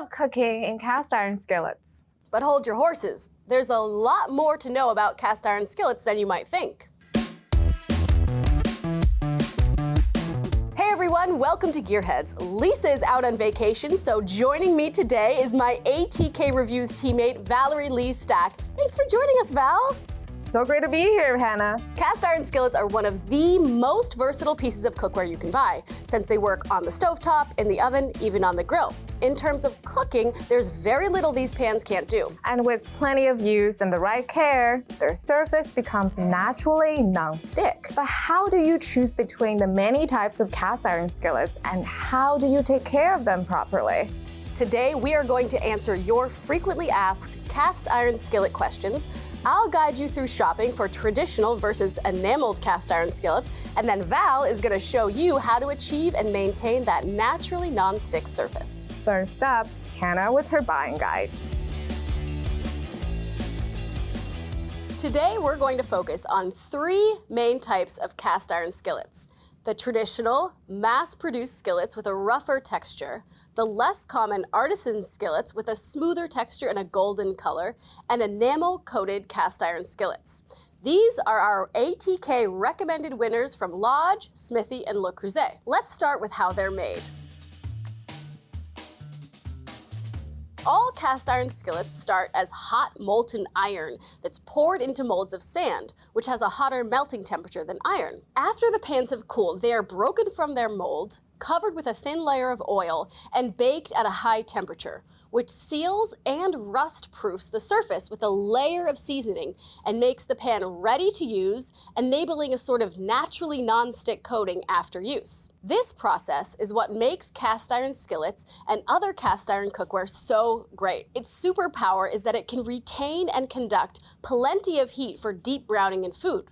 love cooking in cast iron skillets. But hold your horses. There's a lot more to know about cast iron skillets than you might think. Hey everyone, welcome to Gearheads. Lisa is out on vacation, so joining me today is my ATK Reviews teammate, Valerie Lee Stack. Thanks for joining us, Val. So great to be here, Hannah. Cast iron skillets are one of the most versatile pieces of cookware you can buy, since they work on the stovetop, in the oven, even on the grill. In terms of cooking, there's very little these pans can't do. And with plenty of use and the right care, their surface becomes naturally non-stick. But how do you choose between the many types of cast iron skillets, and how do you take care of them properly? Today, we are going to answer your frequently asked cast iron skillet questions. I'll guide you through shopping for traditional versus enameled cast iron skillets, and then Val is going to show you how to achieve and maintain that naturally non-stick surface. First up, Hannah with her buying guide. Today, we're going to focus on three main types of cast iron skillets. The traditional, mass-produced skillets with a rougher texture, the less common artisan skillets with a smoother texture and a golden color, and enamel-coated cast iron skillets. These are our ATK recommended winners from Lodge, Smithey, and Creuset. Let's start with how they're made. All cast iron skillets start as hot molten iron that's poured into molds of sand, which has a hotter melting temperature than iron. After the pans have cooled, they are broken from their mold, covered with a thin layer of oil, and baked at a high temperature, which seals and rust-proofs the surface with a layer of seasoning and makes the pan ready to use, enabling a sort of naturally non-stick coating after use. This process is what makes cast iron skillets and other cast iron cookware so great. Its superpower is that it can retain and conduct plenty of heat for deep browning in food.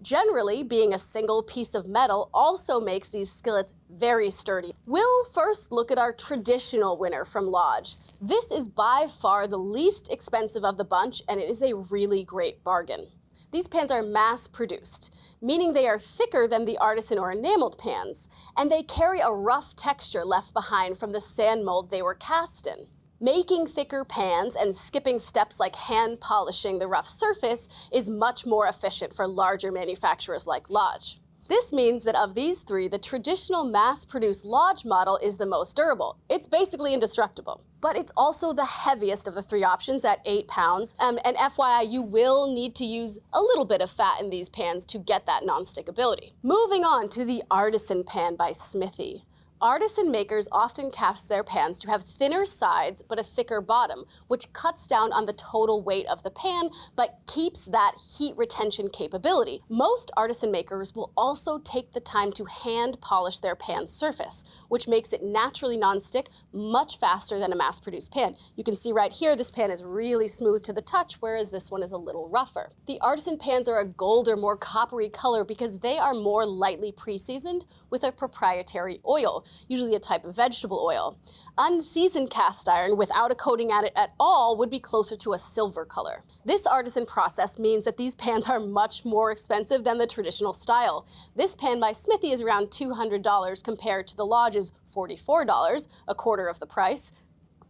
Generally, being a single piece of metal also makes these skillets very sturdy. We'll first look at our traditional winner from Lodge. This is by far the least expensive of the bunch, and it is a really great bargain. These pans are mass-produced, meaning they are thicker than the artisan or enameled pans, and they carry a rough texture left behind from the sand mold they were cast in. Making thicker pans and skipping steps like hand polishing the rough surface is much more efficient for larger manufacturers like Lodge. This means that of these three, the traditional mass-produced Lodge model is the most durable. It's basically indestructible. But it's also the heaviest of the three options at 8 pounds. And FYI, you will need to use a little bit of fat in these pans to get that non-stick ability. Moving on to the Artisan Pan by Smithey. Artisan makers often cast their pans to have thinner sides but a thicker bottom, which cuts down on the total weight of the pan but keeps that heat retention capability. Most artisan makers will also take the time to hand polish their pan surface, which makes it naturally non-stick much faster than a mass-produced pan. You can see right here, this pan is really smooth to the touch, whereas this one is a little rougher. The artisan pans are a gold or more coppery color because they are more lightly pre-seasoned with a proprietary oil, usually a type of vegetable oil. Unseasoned cast iron without a coating at it at all would be closer to a silver color. This artisan process means that these pans are much more expensive than the traditional style. This pan by Smithey is around $200 compared to the Lodge's $44, a quarter of the price.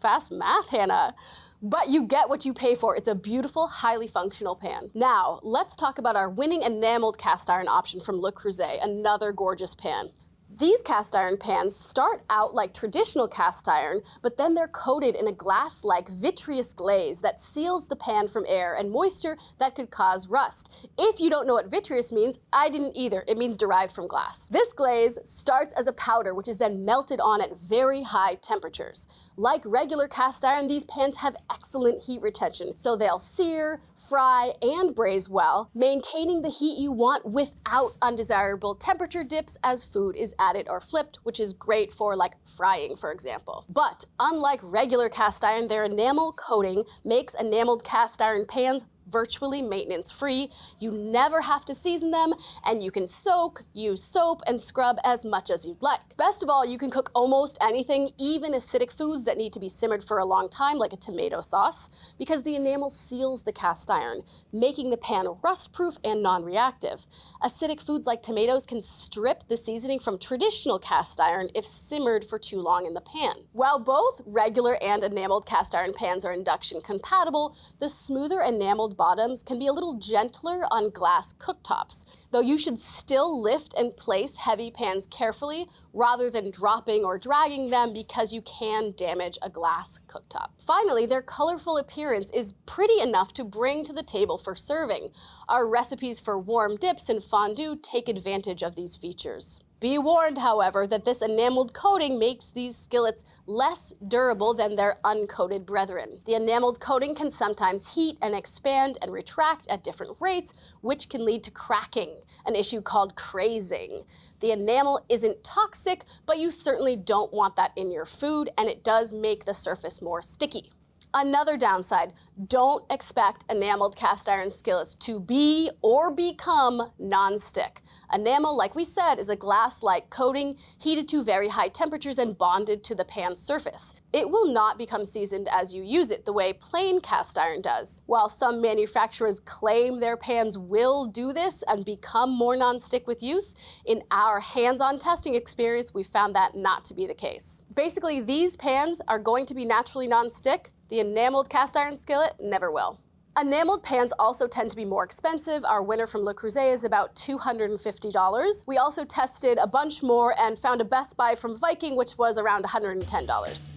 Fast math, Hannah. But you get what you pay for. It's a beautiful, highly functional pan. Now, let's talk about our winning enameled cast iron option from Creuset, another gorgeous pan. These cast iron pans start out like traditional cast iron, but then they're coated in a glass-like vitreous glaze that seals the pan from air and moisture that could cause rust. If you don't know what vitreous means, I didn't either. It means derived from glass. This glaze starts as a powder, which is then melted on at very high temperatures. Like regular cast iron, these pans have excellent heat retention, so they'll sear, fry, and braise well, maintaining the heat you want without undesirable temperature dips as food is added or flipped, which is great for like frying, for example. But unlike regular cast iron, their enamel coating makes enameled cast iron pans virtually maintenance-free. You never have to season them, and you can soak, use soap, and scrub as much as you'd like. Best of all, you can cook almost anything, even acidic foods that need to be simmered for a long time, like a tomato sauce, because the enamel seals the cast iron, making the pan rust-proof and non-reactive. Acidic foods like tomatoes can strip the seasoning from traditional cast iron if simmered for too long in the pan. While both regular and enameled cast iron pans are induction compatible, the smoother enameled bottoms can be a little gentler on glass cooktops, though you should still lift and place heavy pans carefully rather than dropping or dragging them because you can damage a glass cooktop. Finally, their colorful appearance is pretty enough to bring to the table for serving. Our recipes for warm dips and fondue take advantage of these features. Be warned, however, that this enameled coating makes these skillets less durable than their uncoated brethren. The enameled coating can sometimes heat and expand and retract at different rates, which can lead to cracking, an issue called crazing. The enamel isn't toxic, but you certainly don't want that in your food, and it does make the surface more sticky. Another downside, don't expect enameled cast iron skillets to be or become non-stick. Enamel, like we said, is a glass-like coating heated to very high temperatures and bonded to the pan surface. It will not become seasoned as you use it the way plain cast iron does. While some manufacturers claim their pans will do this and become more non-stick with use, in our hands-on testing experience, we found that not to be the case. Basically, these pans are going to be naturally non-stick. The enameled cast iron skillet never will. Enameled pans also tend to be more expensive. Our winner from Le Creuset is about $250. We also tested a bunch more and found a best buy from Viking, which was around $110.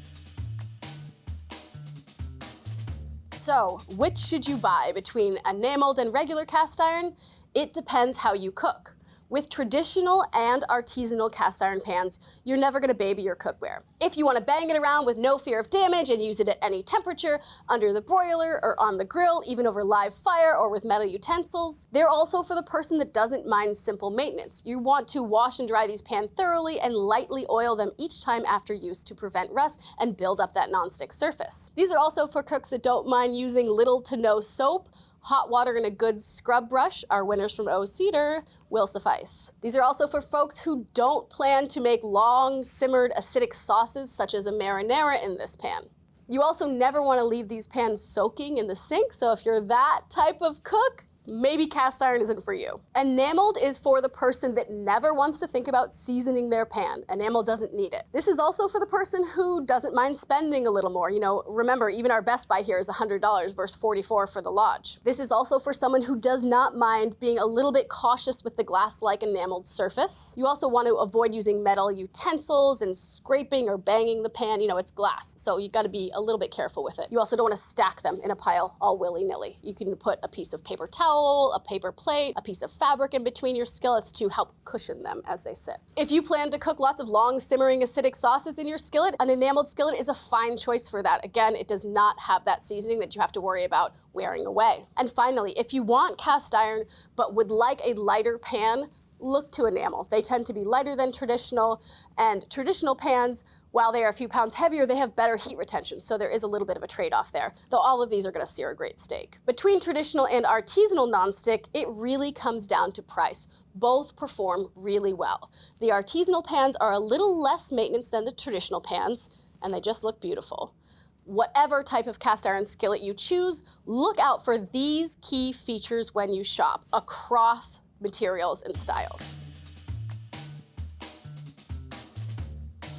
So, which should you buy between enameled and regular cast iron? It depends how you cook. With traditional and artisanal cast iron pans, you're never gonna baby your cookware. If you wanna bang it around with no fear of damage and use it at any temperature, under the broiler or on the grill, even over live fire or with metal utensils, they're also for the person that doesn't mind simple maintenance. You want to wash and dry these pans thoroughly and lightly oil them each time after use to prevent rust and build up that nonstick surface. These are also for cooks that don't mind using little to no soap. Hot water and a good scrub brush, our winners from O Cedar, will suffice. These are also for folks who don't plan to make long, simmered, acidic sauces such as a marinara in this pan. You also never want to leave these pans soaking in the sink, so if you're that type of cook, maybe cast iron isn't for you. Enameled is for the person that never wants to think about seasoning their pan. Enamel doesn't need it. This is also for the person who doesn't mind spending a little more. You know, remember, even our best buy here is $100 versus $44 for the Lodge. This is also for someone who does not mind being a little bit cautious with the glass-like enameled surface. You also want to avoid using metal utensils and scraping or banging the pan. You know, it's glass, so you gotta be a little bit careful with it. You also don't want to stack them in a pile all willy-nilly. You can put a piece of paper towel, a paper plate, a piece of fabric in between your skillets to help cushion them as they sit. If you plan to cook lots of long simmering acidic sauces in your skillet, an enameled skillet is a fine choice for that. Again, it does not have that seasoning that you have to worry about wearing away. And finally, if you want cast iron but would like a lighter pan, look to enamel. They tend to be lighter than traditional, and traditional pans, while they are a few pounds heavier, they have better heat retention, so there is a little bit of a trade-off there, though all of these are gonna sear a great steak. Between traditional and artisanal nonstick, it really comes down to price. Both perform really well. The artisanal pans are a little less maintenance than the traditional pans, and they just look beautiful. Whatever type of cast iron skillet you choose, look out for these key features when you shop across materials and styles.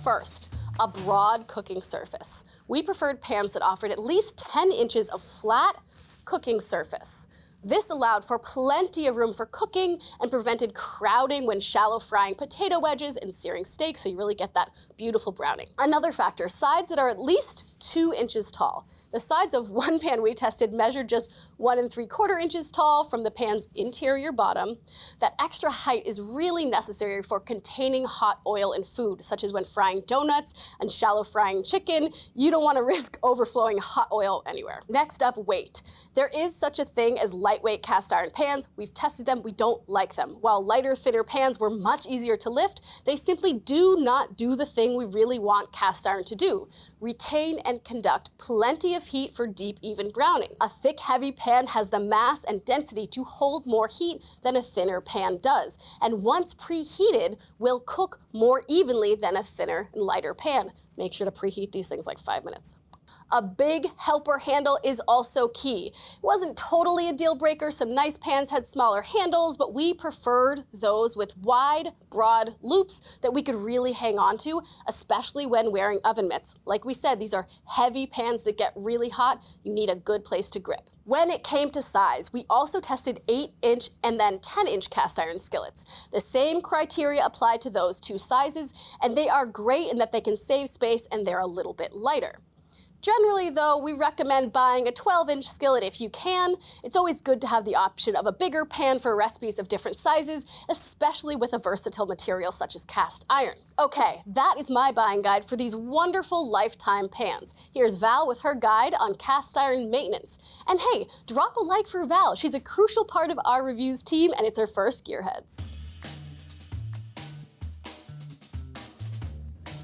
First, a broad cooking surface. We preferred pans that offered at least 10 inches of flat cooking surface. This allowed for plenty of room for cooking and prevented crowding when shallow frying potato wedges and searing steaks, so you really get that beautiful browning. Another factor, sides that are at least 2 inches tall. The sides of one pan we tested measured just 1 3/4 inches tall from the pan's interior bottom. That extra height is really necessary for containing hot oil in food, such as when frying donuts and shallow frying chicken. You don't want to risk overflowing hot oil anywhere. Next up, weight. There is such a thing as light lightweight cast iron pans, we've tested them, we don't like them. While lighter, thinner pans were much easier to lift, they simply do not do the thing we really want cast iron to do: retain and conduct plenty of heat for deep, even browning. A thick, heavy pan has the mass and density to hold more heat than a thinner pan does, and once preheated, will cook more evenly than a thinner and lighter pan. Make sure to preheat these things like 5 minutes. A big helper handle is also key. It wasn't totally a deal breaker. Some nice pans had smaller handles, but we preferred those with wide, broad loops that we could really hang on to, especially when wearing oven mitts. Like we said, these are heavy pans that get really hot. You need a good place to grip. When it came to size, we also tested 8-inch and then 10-inch cast iron skillets. The same criteria apply to those two sizes, and they are great in that they can save space and they're a little bit lighter. Generally, though, we recommend buying a 12-inch skillet if you can. It's always good to have the option of a bigger pan for recipes of different sizes, especially with a versatile material such as cast iron. Okay, that is my buying guide for these wonderful lifetime pans. Here's Val with her guide on cast iron maintenance. And hey, drop a like for Val. She's a crucial part of our reviews team, and it's her first Gearheads.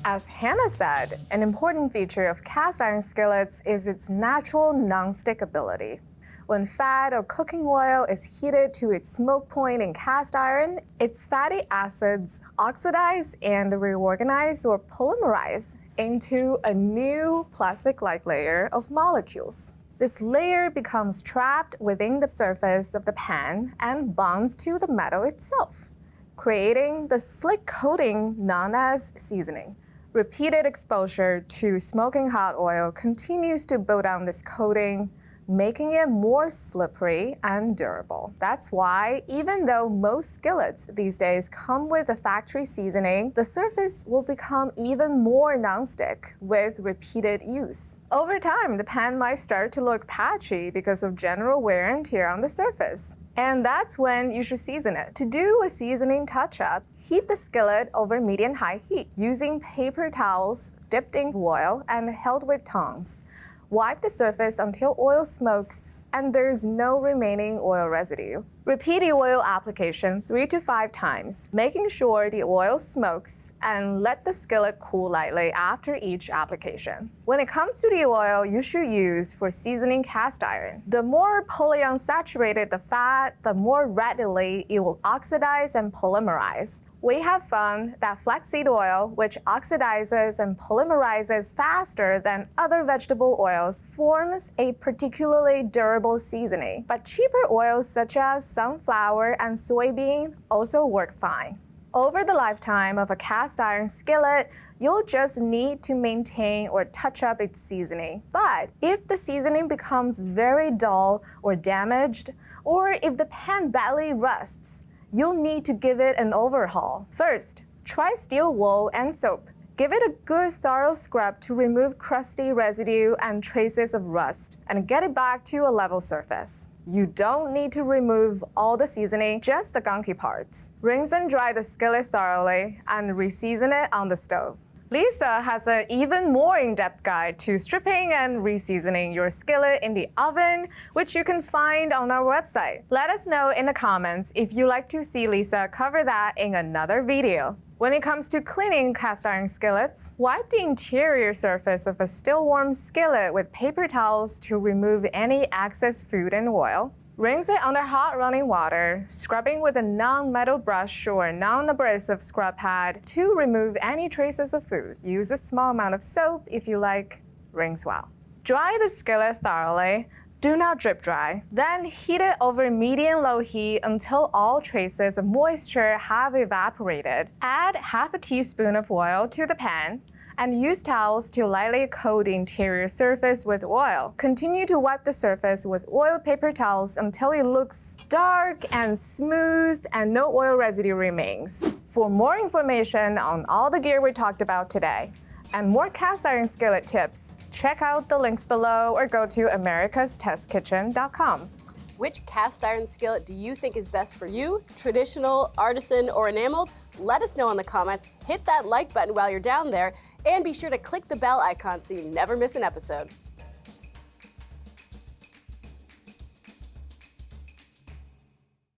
As Hannah said, an important feature of cast iron skillets is its natural non-stick ability. When fat or cooking oil is heated to its smoke point in cast iron, its fatty acids oxidize and reorganize or polymerize into a new plastic-like layer of molecules. This layer becomes trapped within the surface of the pan and bonds to the metal itself, creating the slick coating known as seasoning. Repeated exposure to smoking hot oil continues to build on this coating, making it more slippery and durable. That's why, even though most skillets these days come with a factory seasoning, the surface will become even more nonstick with repeated use. Over time, the pan might start to look patchy because of general wear and tear on the surface. And that's when you should season it. To do a seasoning touch-up, heat the skillet over medium-high heat using paper towels dipped in oil and held with tongs. Wipe the surface until oil smokes and there's no remaining oil residue. Repeat the oil application 3 to 5 times, making sure the oil smokes, and let the skillet cool lightly after each application. When it comes to the oil you should use for seasoning cast iron, the more polyunsaturated the fat, the more readily it will oxidize and polymerize. We have found that flaxseed oil, which oxidizes and polymerizes faster than other vegetable oils, forms a particularly durable seasoning. But cheaper oils such as sunflower and soybean also work fine. Over the lifetime of a cast iron skillet, you'll just need to maintain or touch up its seasoning. But if the seasoning becomes very dull or damaged, or if the pan badly rusts, you'll need to give it an overhaul. First, try steel wool and soap. Give it a good thorough scrub to remove crusty residue and traces of rust, and get it back to a level surface. You don't need to remove all the seasoning, just the gunky parts. Rinse and dry the skillet thoroughly and re-season it on the stove. Lisa has an even more in-depth guide to stripping and re-seasoning your skillet in the oven, which you can find on our website. Let us know in the comments if you'd like to see Lisa cover that in another video. When it comes to cleaning cast iron skillets, wipe the interior surface of a still warm skillet with paper towels to remove any excess food and oil. Rinse it under hot running water, scrubbing with a non-metal brush or non-abrasive scrub pad to remove any traces of food. Use a small amount of soap if you like. Rinse well. Dry the skillet thoroughly. Do not drip dry. Then heat it over medium-low heat until all traces of moisture have evaporated. Add half a teaspoon of oil to the pan and use towels to lightly coat the interior surface with oil. Continue to wipe the surface with oiled paper towels until it looks dark and smooth and no oil residue remains. For more information on all the gear we talked about today and more cast iron skillet tips, check out the links below or go to americastestkitchen.com. Which cast iron skillet do you think is best for you? Traditional, artisan, or enameled? Let us know in the comments. Hit that like button while you're down there, and be sure to click the bell icon so you never miss an episode.